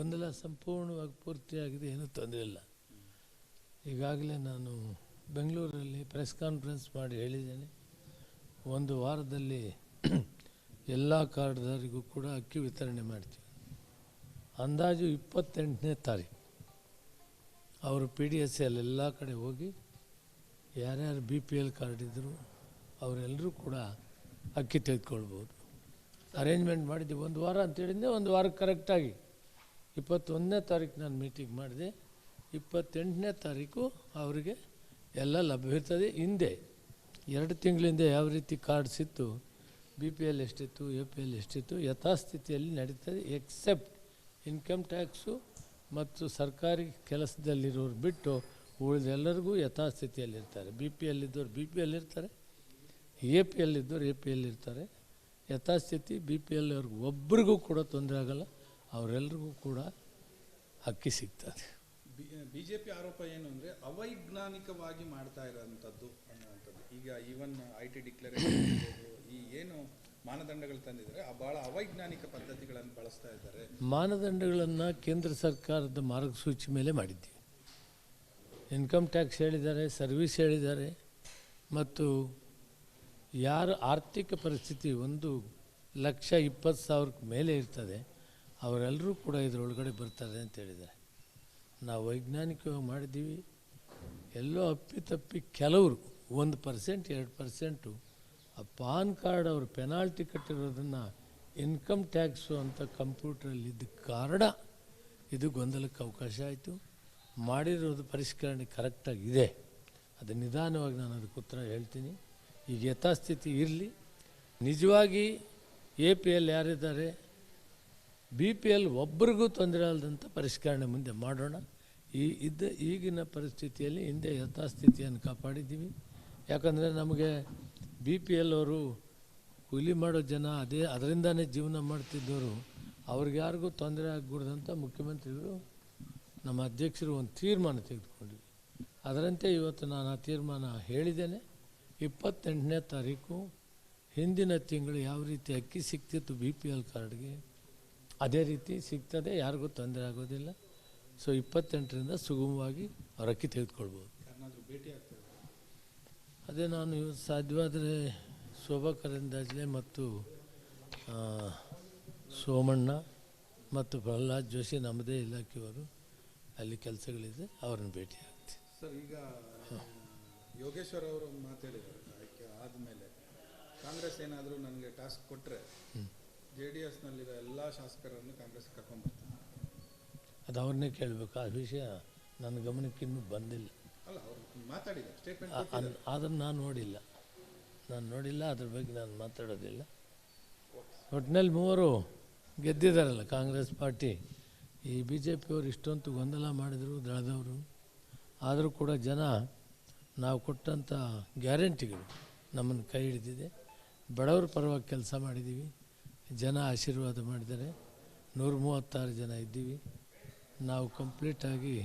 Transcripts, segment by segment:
ಗೊಂದಲ ಸಂಪೂರ್ಣವಾಗಿ ಪೂರ್ತಿಯಾಗಿದೆ, ಏನೂ ತೊಂದರೆ ಇಲ್ಲ. ಈಗಾಗಲೇ ನಾನು ಬೆಂಗಳೂರಲ್ಲಿ ಪ್ರೆಸ್ ಕಾನ್ಫರೆನ್ಸ್ ಮಾಡಿ ಹೇಳಿದ್ದೇನೆ, ಒಂದು ವಾರದಲ್ಲಿ ಎಲ್ಲ ಕಾರ್ಡ್ದಾರಿಗೂ ಕೂಡ ಅಕ್ಕಿ ವಿತರಣೆ ಮಾಡ್ತೀವಿ. ಅಂದಾಜು 28ನೇ ತಾರೀಕು ಅವರು PDSL ಎಲ್ಲ ಕಡೆ ಹೋಗಿ ಯಾರ್ಯಾರು BPL ಕಾರ್ಡ್ ಇದ್ದರು ಅವರೆಲ್ಲರೂ ಕೂಡ ಅಕ್ಕಿ ತೆಗೆದುಕೊಳ್ಬೋದು. ಅರೇಂಜ್ಮೆಂಟ್ ಮಾಡಿದ್ದೆ, ಒಂದು ವಾರ ಅಂತೇಳಿದ್ದೆ, ಒಂದು ವಾರಕ್ಕೆ ಕರೆಕ್ಟಾಗಿ 21ನೇ ತಾರೀಕು ನಾನು ಮೀಟಿಂಗ್ ಮಾಡಿದೆ. 28ನೇ ತಾರೀಕು ಅವರಿಗೆ ಎಲ್ಲ ಲಭ್ಯವಿರ್ತದೆ. ಹಿಂದೆ 2 ತಿಂಗಳಿಂದ ಯಾವ ರೀತಿ ಕಾರ್ಡ್ಸ್ ಇತ್ತು, BPL ಎಷ್ಟಿತ್ತು, APL ಎಷ್ಟಿತ್ತು, ಯಥಾಸ್ಥಿತಿಯಲ್ಲಿ ನಡೀತದೆ. ಎಕ್ಸೆಪ್ಟ್ ಇನ್ಕಮ್ ಟ್ಯಾಕ್ಸು ಮತ್ತು ಸರ್ಕಾರಿ ಕೆಲಸದಲ್ಲಿರೋರು ಬಿಟ್ಟು ಉಳಿದೆಲ್ಲರಿಗೂ ಯಥಾಸ್ಥಿತಿಯಲ್ಲಿರ್ತಾರೆ. BPL ಇದ್ದವ್ರು BPL ಇರ್ತಾರೆ, APL ಇದ್ದವ್ರು APL ಇರ್ತಾರೆ. ಯಥಾಸ್ಥಿತಿ BPL ಅವ್ರಿಗೆ ಒಬ್ರಿಗೂ ಕೂಡ ತೊಂದರೆ ಆಗಲ್ಲ, ಅವರೆಲ್ಲರಿಗೂ ಕೂಡ ಅಕ್ಕಿ ಸಿಗ್ತದೆ. BJP ಆರೋಪ ಏನು ಅಂದರೆ ಅವೈಜ್ಞಾನಿಕವಾಗಿ ಮಾಡ್ತಾ ಇರೋಂಥದ್ದು ಅನ್ನೋವಂಥದ್ದು. ಈಗ ಈವನ್ IT ಡಿಕ್ಲರೇಷನ್ ಈ ಏನು ಮಾನದಂಡಗಳು ತಂದಿದ್ದಾರೆ ಭಾಳ ಅವೈಜ್ಞಾನಿಕ ಪದ್ಧತಿಗಳನ್ನು ಬಳಸ್ತಾ ಇದ್ದಾರೆ. ಮಾನದಂಡಗಳನ್ನು ಕೇಂದ್ರ ಸರ್ಕಾರದ ಮಾರ್ಗಸೂಚಿ ಮೇಲೆ ಮಾಡಿದ್ದೀವಿ. ಇನ್ಕಮ್ ಟ್ಯಾಕ್ಸ್ ಹೇಳಿದ್ದಾರೆ, ಸರ್ವಿಸ್ ಹೇಳಿದ್ದಾರೆ, ಮತ್ತು ಯಾರ ಆರ್ಥಿಕ ಪರಿಸ್ಥಿತಿ 1,20,000 ಮೇಲೆ ಇರ್ತದೆ ಅವರೆಲ್ಲರೂ ಕೂಡ ಇದರೊಳಗಡೆ ಬರ್ತಾರೆ ಅಂತ ಹೇಳಿದ್ದಾರೆ. ನಾವು ವೈಜ್ಞಾನಿಕವಾಗಿ ಮಾಡಿದ್ದೀವಿ. ಎಲ್ಲೋ ಅಪ್ಪಿತಪ್ಪಿ ಕೆಲವರು 1% 2% ಆ ಪಾನ್ ಕಾರ್ಡ್ ಅವರು ಪೆನಾಲ್ಟಿ ಕಟ್ಟಿರೋದನ್ನು ಇನ್ಕಮ್ ಟ್ಯಾಕ್ಸು ಅಂತ ಕಂಪ್ಯೂಟ್ರಲ್ಲಿದ್ದ ಕಾರಣ ಇದು ಗೊಂದಲಕ್ಕೆ ಅವಕಾಶ ಆಯಿತು. ಮಾಡಿರೋದು ಪರಿಷ್ಕರಣೆ ಕರೆಕ್ಟಾಗಿದೆ. ಅದು ನಿಧಾನವಾಗಿ ನಾನು ಅದಕ್ಕೆ ಉತ್ತರ ಹೇಳ್ತೀನಿ. ಈಗ ಯಥಾಸ್ಥಿತಿ ಇರಲಿ. ನಿಜವಾಗಿ APL ಯಾರಿದ್ದಾರೆ, BPL ಒಬ್ಬರಿಗೂ ತೊಂದರೆ ಆಗದಂಥ ಪರಿಷ್ಕರಣೆ ಮುಂದೆ ಮಾಡೋಣ. ಈಗಿನ ಪರಿಸ್ಥಿತಿಯಲ್ಲಿ ಹಿಂದೆ ಯಥಾಸ್ಥಿತಿಯನ್ನು ಕಾಪಾಡಿದ್ದೀವಿ. ಯಾಕಂದರೆ ನಮಗೆ BPL ಅವರು ಕೂಲಿ ಮಾಡೋ ಜನ ಅದರಿಂದನೇ ಜೀವನ ಮಾಡ್ತಿದ್ದವರು, ಅವ್ರಿಗೆ ಯಾರಿಗೂ ತೊಂದರೆ ಆಗಕೂಡ್ದಂಥ ಮುಖ್ಯಮಂತ್ರಿಗಳು ನಮ್ಮ ಅಧ್ಯಕ್ಷರು ಒಂದು ತೀರ್ಮಾನ ತೆಗೆದುಕೊಂಡಿವಿ. ಅದರಂತೆ ಇವತ್ತು ನಾನು ಆ ತೀರ್ಮಾನ ಹೇಳಿದ್ದೇನೆ. 28ನೇ ತಾರೀಕು ಹಿಂದಿನ ತಿಂಗಳು ಯಾವ ರೀತಿ ಅಕ್ಕಿ ಸಿಗ್ತಿತ್ತು BPL ಕಾರ್ಡ್ಗೆ ಅದೇ ರೀತಿ ಸಿಗ್ತದೆ, ಯಾರಿಗೂ ತೊಂದರೆ ಆಗೋದಿಲ್ಲ. ಸೊ 28ರಿಂದ ಸುಗಮವಾಗಿ ಅವ್ರ ಅಕ್ಕಿ ತೆಗೆದುಕೊಳ್ಬೋದು. ಅದೇ ನಾನು ಇವತ್ತು ಸಾಧ್ಯವಾದರೆ ಶೋಭಾ ಕರಂದ್ಲಾಜೆ ಮತ್ತು ಸೋಮಣ್ಣ ಮತ್ತು ಪ್ರಹ್ಲಾದ್ ಜೋಶಿ ನಮ್ಮದೇ ಇಲಾಖೆಯವರು ಅಲ್ಲಿ ಕೆಲಸಗಳಿದೆ, ಅವ್ರನ್ನ ಭೇಟಿ ಆಗ್ತೀವಿ. ಸರ್, ಈಗ ಯೋಗೇಶ್ವರ್ ಅವರು ಮಾತಾಡಿದ್ದಾರೆ, ಆಯ್ಕೆ ಆದಮೇಲೆ ಕಾಂಗ್ರೆಸ್ ಏನಾದರೂ ನನಗೆ ಟಾಸ್ಕ್ ಕೊಟ್ಟರೆ JDSನಲ್ಲಿರೋ ಎಲ್ಲ ಶಾಸಕರನ್ನು ಕಾಂಗ್ರೆಸ್ ಕರ್ಕೊಂಡ್ಬರ್ತೀನಿ. ಅದು ಅವ್ರನ್ನೇ ಕೇಳಬೇಕು. ಆ ವಿಷಯ ನನ್ನ ಗಮನಕ್ಕೆ ಇನ್ನೂ ಬಂದಿಲ್ಲ. ಅಲ್ಲ, ಅವರು ಮಾತಾಡಿದ್ದಾರೆ, ಸ್ಟೇಟ್ಮೆಂಟ್. ಅದನ್ನು ನಾನು ನೋಡಿಲ್ಲ, ಅದ್ರ ಬಗ್ಗೆ ನಾನು ಮಾತಾಡೋದಿಲ್ಲ. ಒಟ್ಟಿನಲ್ಲಿ 3 ಗೆದ್ದಿದ್ದಾರಲ್ಲ ಕಾಂಗ್ರೆಸ್ ಪಾರ್ಟಿ. ಈ BJP ಅವರು ಇಷ್ಟೊಂದು ಗೊಂದಲ ಮಾಡಿದರು, ದಳದವರು. ಆದರೂ ಕೂಡ ಜನ ನಾವು ಕೊಟ್ಟಂಥ ಗ್ಯಾರಂಟಿಗಳು ನಮ್ಮನ್ನು ಕೈ ಹಿಡಿದಿದೆ. ಬಡವರ ಪರವಾಗಿ ಕೆಲಸ ಮಾಡಿದ್ದೀವಿ, ಜನ ಆಶೀರ್ವಾದ ಮಾಡಿದ್ದಾರೆ. 136 ಜನ ಇದ್ದೀವಿ. ನಾವು ಕಂಪ್ಲೀಟಾಗಿ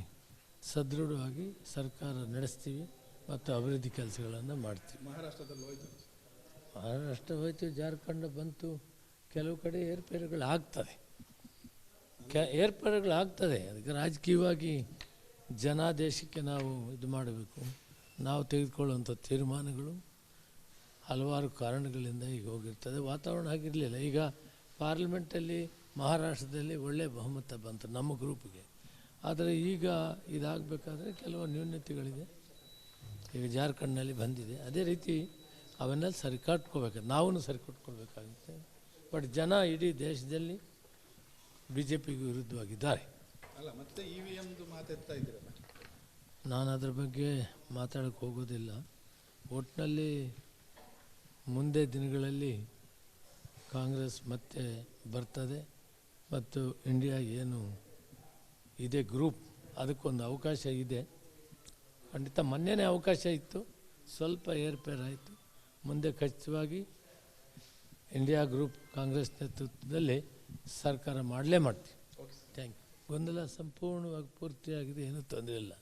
ಸದೃಢವಾಗಿ ಸರ್ಕಾರ ನಡೆಸ್ತೀವಿ ಮತ್ತು ಅಭಿವೃದ್ಧಿ ಕೆಲಸಗಳನ್ನು ಮಾಡ್ತೀವಿ. ಮಹಾರಾಷ್ಟ್ರದಲ್ಲಿ ಹೋಯ್ತು, ಜಾರ್ಖಂಡ್ ಬಂತು, ಕೆಲವು ಕಡೆ ಏರ್ಪೇರುಗಳಾಗ್ತದೆ. ಅದಕ್ಕೆ ರಾಜಕೀಯವಾಗಿ ಜನಾದೇಶಕ್ಕೆ ನಾವು ಇದು ಮಾಡಬೇಕು. ನಾವು ತೆಗೆದುಕೊಳ್ಳುವಂಥ ತೀರ್ಮಾನಗಳು ಹಲವಾರು ಕಾರಣಗಳಿಂದ ಈಗ ಹೋಗಿರ್ತದೆ. ವಾತಾವರಣ ಆಗಿರಲಿಲ್ಲ. ಈಗ ಪಾರ್ಲಿಮೆಂಟಲ್ಲಿ ಮಹಾರಾಷ್ಟ್ರದಲ್ಲಿ ಒಳ್ಳೆಯ ಬಹುಮತ ಬಂತು ನಮ್ಮ ಗ್ರೂಪ್ಗೆ. ಆದರೆ ಈಗ ಇದಾಗಬೇಕಾದ್ರೆ ಕೆಲವು ನ್ಯೂನತೆಗಳಿದೆ. ಈಗ ಜಾರ್ಖಂಡ್ನಲ್ಲಿ ಬಂದಿದೆ. ಅದೇ ರೀತಿ ಅವನ್ನೆಲ್ಲ ಸರಿಕಟ್ಕೋಬೇಕು, ನಾವು ಸರಿಕಟ್ಕೊಳ್ಬೇಕಾಗುತ್ತೆ. ಬಟ್ ಜನ ಇಡೀ ದೇಶದಲ್ಲಿ BJPಗೆ ವಿರುದ್ಧವಾಗಿದ್ದಾರೆ. ಅಲ್ಲ, ಮತ್ತೆ EVMದು ಮಾತಾಡ್ತಾ ಇದ್ದೀರಲ್ಲ, ನಾನು ಅದ್ರ ಬಗ್ಗೆ ಮಾತಾಡೋಕ್ಕೆ ಹೋಗೋದಿಲ್ಲ. ಒಟ್ಟಿನಲ್ಲಿ ಮುಂದೆ ದಿನಗಳಲ್ಲಿ ಕಾಂಗ್ರೆಸ್ ಮತ್ತೆ ಬರ್ತದೆ ಮತ್ತು ಇಂಡಿಯಾ ಏನು ಇದೆ ಗ್ರೂಪ್, ಅದಕ್ಕೊಂದು ಅವಕಾಶ ಇದೆ. ಖಂಡಿತ ಮೊನ್ನೆನೇ ಅವಕಾಶ ಇತ್ತು, ಸ್ವಲ್ಪ ಏರ್ಪೇರ್ ಆಯಿತು. ಮುಂದೆ ಖಚಿತವಾಗಿ ಇಂಡಿಯಾ ಗ್ರೂಪ್ ಕಾಂಗ್ರೆಸ್ ನೇತೃತ್ವದಲ್ಲಿ ಸರ್ಕಾರ ಮಾಡಲೇ ಮಾಡ್ತೀವಿ. Thank you. ಗೊಂದಲ ಸಂಪೂರ್ಣವಾಗಿ ಪೂರ್ತಿಯಾಗಿದೆ, ಏನೂ ತೊಂದರೆ ಇಲ್ಲ.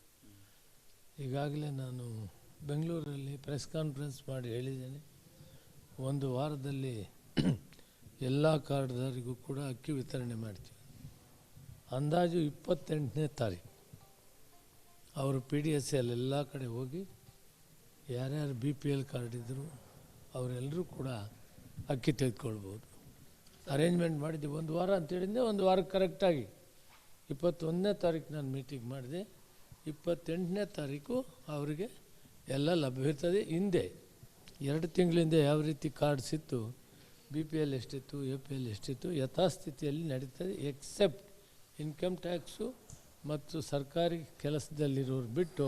ಈಗಾಗಲೇ ನಾನು ಬೆಂಗಳೂರಲ್ಲಿ ಪ್ರೆಸ್ ಕಾನ್ಫರೆನ್ಸ್ ಮಾಡಿ ಹೇಳಿದ್ದೇನೆ, ಒಂದು ವಾರದಲ್ಲಿ ಎಲ್ಲ ಕಾರ್ಡ್ದಾರಿಗೂ ಕೂಡ ಅಕ್ಕಿ ವಿತರಣೆ ಮಾಡ್ತೀವಿ. ಅಂದಾಜು 28ನೇ ತಾರೀಕು ಅವರು PDSL ಎಲ್ಲ ಕಡೆ ಹೋಗಿ ಯಾರ್ಯಾರು BPL ಕಾರ್ಡ್ ಇದ್ದರು ಅವರೆಲ್ಲರೂ ಕೂಡ ಅಕ್ಕಿ ತೆಗೆದುಕೊಳ್ಬೋದು. ಅರೇಂಜ್ಮೆಂಟ್ ಮಾಡಿದ್ದೆ 1 ವಾರ ಅಂತೇಳಿದ್ದೆ. 1 ವಾರ ಕರೆಕ್ಟಾಗಿ 21ನೇ ತಾರೀಕು ನಾನು ಮೀಟಿಂಗ್ ಮಾಡಿದೆ. 28ನೇ ತಾರೀಕು ಅವರಿಗೆ ಎಲ್ಲ ಲಭ್ಯವಿರ್ತದೆ. ಹಿಂದೆ 2 ತಿಂಗಳಿಂದ ಯಾವ ರೀತಿ ಕಾರ್ಡ್ಸ್ ಇತ್ತು, BPL ಎಷ್ಟಿತ್ತು, APL ಎಷ್ಟಿತ್ತು, ಯಥಾಸ್ಥಿತಿಯಲ್ಲಿ ನಡೀತದೆ. ಎಕ್ಸೆಪ್ಟ್ ಇನ್ಕಮ್ ಟ್ಯಾಕ್ಸು ಮತ್ತು ಸರ್ಕಾರಿ ಕೆಲಸದಲ್ಲಿರೋರು ಬಿಟ್ಟು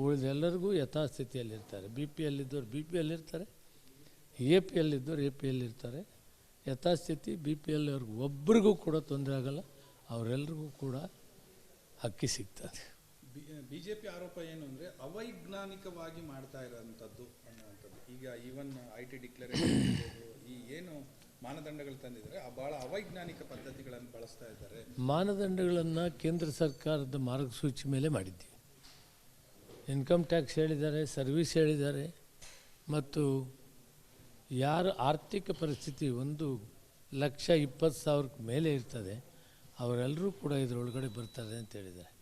ಉಳಿದೆಲ್ಲರಿಗೂ ಯಥಾಸ್ಥಿತಿಯಲ್ಲಿರ್ತಾರೆ. BPL ಇದ್ದವ್ರು BPL ಇರ್ತಾರೆ, APL ಇದ್ದವ್ರು APL ಇರ್ತಾರೆ. ಯಥಾಸ್ಥಿತಿ BPL ಅವ್ರಿಗೆ ಒಬ್ರಿಗೂ ಕೂಡ ತೊಂದರೆ ಆಗಲ್ಲ, ಅವರೆಲ್ಲರಿಗೂ ಕೂಡ ಅಕ್ಕಿ ಸಿಗ್ತದೆ. BJP ಆರೋಪ ಏನು ಅಂದರೆ ಅವೈಜ್ಞಾನಿಕವಾಗಿ ಮಾಡ್ತಾ ಇರೋಂಥದ್ದು ಅನ್ನೋವಂಥದ್ದು. ಈಗ ಈವನ್ IT ಡಿಕ್ಲರೇಷನ್ ಈ ಏನು ಮಾನದಂಡಗಳು ತಂದಿದ್ದಾರೆ ಭಾಳ ಅವೈಜ್ಞಾನಿಕ ಪದ್ಧತಿಗಳನ್ನು ಬಳಸ್ತಾ ಇದ್ದಾರೆ. ಮಾನದಂಡಗಳನ್ನು ಕೇಂದ್ರ ಸರ್ಕಾರದ ಮಾರ್ಗಸೂಚಿ ಮೇಲೆ ಮಾಡಿದ್ದೀವಿ. ಇನ್ಕಮ್ ಟ್ಯಾಕ್ಸ್ ಹೇಳಿದ್ದಾರೆ, ಸರ್ವಿಸ್ ಹೇಳಿದ್ದಾರೆ, ಮತ್ತು ಯಾರ ಆರ್ಥಿಕ ಪರಿಸ್ಥಿತಿ 1,20,000 ಮೇಲೆ ಇರ್ತದೆ ಅವರೆಲ್ಲರೂ ಕೂಡ ಇದರೊಳಗಡೆ ಬರ್ತಾರೆ ಅಂತ ಹೇಳಿದ್ದಾರೆ.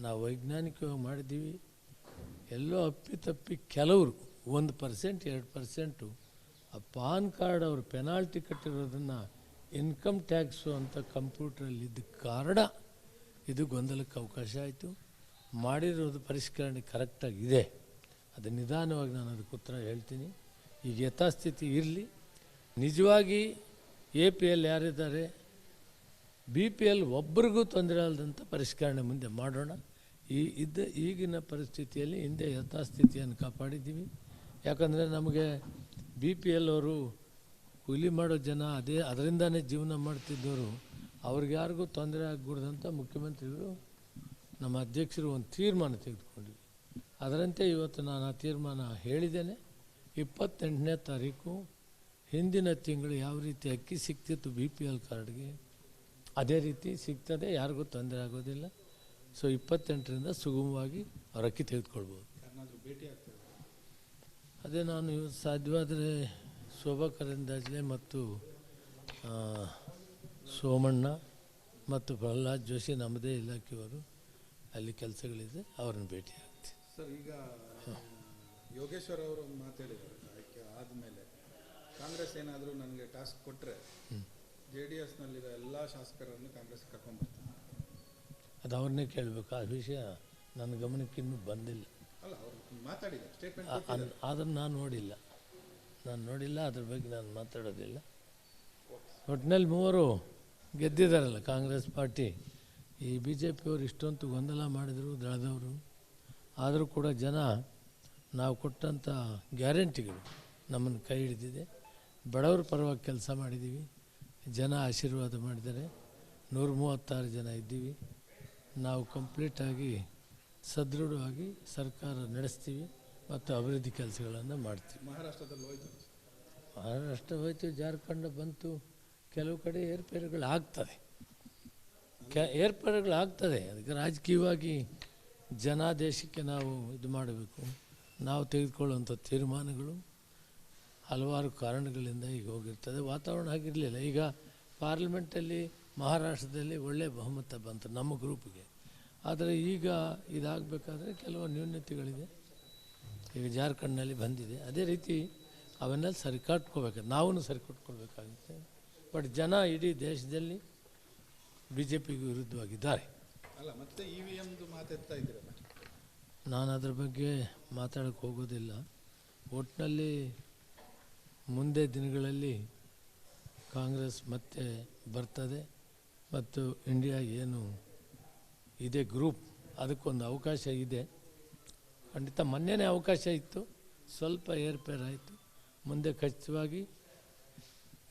ನಾವು ವೈಜ್ಞಾನಿಕವಾಗಿ ಮಾಡಿದ್ದೀವಿ. ಎಲ್ಲೋ ಅಪ್ಪಿತಪ್ಪಿ ಕೆಲವರು 1% 2% ಆ ಪಾನ್ ಕಾರ್ಡ್ ಅವರು ಪೆನಾಲ್ಟಿ ಕಟ್ಟಿರೋದನ್ನು ಇನ್ಕಮ್ ಟ್ಯಾಕ್ಸು ಅಂತ ಕಂಪ್ಯೂಟ್ರಲ್ಲಿದ್ದ ಕಾರಣ ಇದು ಗೊಂದಲಕ್ಕೆ ಅವಕಾಶ ಆಯಿತು. ಮಾಡಿರೋದು ಪರಿಷ್ಕರಣೆ ಕರೆಕ್ಟಾಗಿದೆ. ಅದು ನಿಧಾನವಾಗಿ ನಾನು ಅದಕ್ಕೆ ಉತ್ತರ ಹೇಳ್ತೀನಿ. ಈಗ ಯಥಾಸ್ಥಿತಿ ಇರಲಿ. ನಿಜವಾಗಿ APL ಯಾರಿದ್ದಾರೆ, BPL ಒಬ್ಬರಿಗೂ ತೊಂದರೆ ಆಗದಂಥ ಪರಿಷ್ಕರಣೆ ಮುಂದೆ ಮಾಡೋಣ. ಈಗಿನ ಪರಿಸ್ಥಿತಿಯಲ್ಲಿ ಹಿಂದೆ ಯಥಾಸ್ಥಿತಿಯನ್ನು ಕಾಪಾಡಿದ್ದೀವಿ. ಯಾಕಂದರೆ ನಮಗೆ BPL ಅವರು ಕೂಲಿ ಮಾಡೋ ಜನ ಅದರಿಂದನೇ ಜೀವನ ಮಾಡ್ತಿದ್ದವರು, ಅವ್ರಿಗೆ ಯಾರಿಗೂ ತೊಂದರೆ ಆಗಕೂಡ್ದಂಥ ಮುಖ್ಯಮಂತ್ರಿಗಳು ನಮ್ಮ ಅಧ್ಯಕ್ಷರು ಒಂದು ತೀರ್ಮಾನ ತೆಗೆದುಕೊಂಡಿವಿ. ಅದರಂತೆ ಇವತ್ತು ನಾನು ಆ ತೀರ್ಮಾನ ಹೇಳಿದ್ದೇನೆ. 28ನೇ ತಾರೀಕು ಹಿಂದಿನ ತಿಂಗಳು ಯಾವ ರೀತಿ ಅಕ್ಕಿ ಸಿಗ್ತಿತ್ತು BPL ಕಾರ್ಡ್ಗೆ ಅದೇ ರೀತಿ ಸಿಗ್ತದೆ, ಯಾರಿಗೂ ತೊಂದರೆ ಆಗೋದಿಲ್ಲ. ಸೊ 28ರಿಂದ ಸುಗಮವಾಗಿ ಅವ್ರ ಅಕ್ಕಿ ತೆಗೆದುಕೊಳ್ಬೋದು. ಅದೇ ನಾನು ಇವತ್ತು ಸಾಧ್ಯವಾದರೆ ಶೋಭಾ ಕರಂದ್ಲಾಜೆ ಮತ್ತು ಸೋಮಣ್ಣ ಮತ್ತು ಪ್ರಹ್ಲಾದ್ ಜೋಶಿ ನಮ್ಮದೇ ಇಲಾಖೆಯವರು ಅಲ್ಲಿ ಕೆಲಸಗಳಿದೆ, ಅವ್ರನ್ನ ಭೇಟಿ ಆಗ್ತೀವಿ. ಸರ್, ಈಗ ಯೋಗೇಶ್ವರ್ ಅವರು ಮಾತಾಡಿದ್ದಾರೆ ಆಯ್ಕೆ ಆದಮೇಲೆ ಕಾಂಗ್ರೆಸ್ ಏನಾದರೂ ನನಗೆ ಟಾಸ್ಕ್ ಕೊಟ್ಟರೆ JDSನಲ್ಲಿರೋ ಎಲ್ಲ ಶಾಸಕರನ್ನು ಕಾಂಗ್ರೆಸ್ ಕರ್ಕೊಂಡ್ಬರ್ತೀನಿ. ಅದು ಅವ್ರನ್ನೇ ಕೇಳಬೇಕು. ಆ ವಿಷಯ ನನ್ನ ಗಮನಕ್ಕೆ ಇನ್ನೂ ಬಂದಿಲ್ಲ. ಅಲ್ಲ, ಅವರು ಮಾತಾಡಿದ್ದಾರೆ, ಸ್ಟೇಟ್ಮೆಂಟ್. ಅದನ್ನು ನಾನು ನೋಡಿಲ್ಲ, ಅದ್ರ ಬಗ್ಗೆ ನಾನು ಮಾತಾಡೋದಿಲ್ಲ. ಒಟ್ಟಿನಲ್ಲಿ 3 ಗೆದ್ದಿದ್ದಾರಲ್ಲ ಕಾಂಗ್ರೆಸ್ ಪಾರ್ಟಿ. ಈ BJP ಅವರು ಇಷ್ಟೊಂದು ಗೊಂದಲ ಮಾಡಿದರು ದಳದವರು. ಆದರೂ ಕೂಡ ಜನ ನಾವು ಕೊಟ್ಟಂಥ ಗ್ಯಾರಂಟಿಗಳು ನಮ್ಮನ್ನು ಕೈ ಹಿಡಿದಿದೆ. ಬಡವರ ಪರವಾಗಿ ಕೆಲಸ ಮಾಡಿದ್ದೀವಿ. ಜನ ಆಶೀರ್ವಾದ ಮಾಡಿದ್ದಾರೆ. 136 ಜನ ಇದ್ದೀವಿ. ನಾವು ಕಂಪ್ಲೀಟಾಗಿ ಸದೃಢವಾಗಿ ಸರ್ಕಾರ ನಡೆಸ್ತೀವಿ ಮತ್ತು ಅಭಿವೃದ್ಧಿ ಕೆಲಸಗಳನ್ನು ಮಾಡ್ತೀವಿ. ಮಹಾರಾಷ್ಟ್ರದಲ್ಲಿ ಮಹಾರಾಷ್ಟ್ರ ಹೋಯ್ತು, ಜಾರ್ಖಂಡ್ ಬಂತು, ಕೆಲವು ಕಡೆ ಏರ್ಪೇರುಗಳಾಗ್ತದೆ. ಅದಕ್ಕೆ ರಾಜಕೀಯವಾಗಿ ಜನಾದೇಶಕ್ಕೆ ನಾವು ಇದು ಮಾಡಬೇಕು. ನಾವು ತೆಗೆದುಕೊಳ್ಳುವಂಥ ತೀರ್ಮಾನಗಳು ಹಲವಾರು ಕಾರಣಗಳಿಂದ ಈಗ ಹೋಗಿರ್ತದೆ. ವಾತಾವರಣ ಆಗಿರಲಿಲ್ಲ. ಈಗ ಪಾರ್ಲಿಮೆಂಟಲ್ಲಿ ಮಹಾರಾಷ್ಟ್ರದಲ್ಲಿ ಒಳ್ಳೆಯ ಬಹುಮತ ಬಂತು ನಮ್ಮ ಗ್ರೂಪ್ಗೆ. ಆದರೆ ಈಗ ಇದಾಗಬೇಕಾದ್ರೆ ಕೆಲವು ನ್ಯೂನತೆಗಳಿದೆ. ಈಗ ಜಾರ್ಖಂಡ್ನಲ್ಲಿ ಬಂದಿದೆ. ಅದೇ ರೀತಿ ಅವನ್ನೆಲ್ಲ ಸರಿಕಟ್ಕೋಬೇಕು, ನಾವು ಸರಿಕಟ್ಕೊಳ್ಬೇಕಾಗುತ್ತೆ. ಬಟ್ ಜನ ಇಡೀ ದೇಶದಲ್ಲಿ BJPಗೆ ವಿರುದ್ಧವಾಗಿದ್ದಾರೆ. ಅಲ್ಲ, ಮತ್ತೆ EVMದು ಮಾತಾಡ್ತಾ ಇದ್ದೀರಲ್ಲ, ನಾನು ಅದ್ರ ಬಗ್ಗೆ ಮಾತಾಡೋಕ್ಕೆ ಹೋಗೋದಿಲ್ಲ. ಒಟ್ಟಿನಲ್ಲಿ ಮುಂದೆ ದಿನಗಳಲ್ಲಿ ಕಾಂಗ್ರೆಸ್ ಮತ್ತೆ ಬರ್ತದೆ ಮತ್ತು ಇಂಡಿಯಾ ಏನು ಇದೆ ಗ್ರೂಪ್, ಅದಕ್ಕೊಂದು ಅವಕಾಶ ಇದೆ. ಖಂಡಿತ ಮೊನ್ನೆನೇ ಅವಕಾಶ ಇತ್ತು, ಸ್ವಲ್ಪ ಏರ್ಪೇರ್ ಆಯಿತು. ಮುಂದೆ ಖಚಿತವಾಗಿ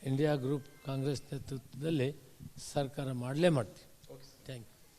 ಇಂಡಿಯಾ ಗ್ರೂಪ್ ಕಾಂಗ್ರೆಸ್ ನೇತೃತ್ವದಲ್ಲಿ ಸರ್ಕಾರ ಮಾಡಲೇ ಮಾಡ್ತೀವಿ.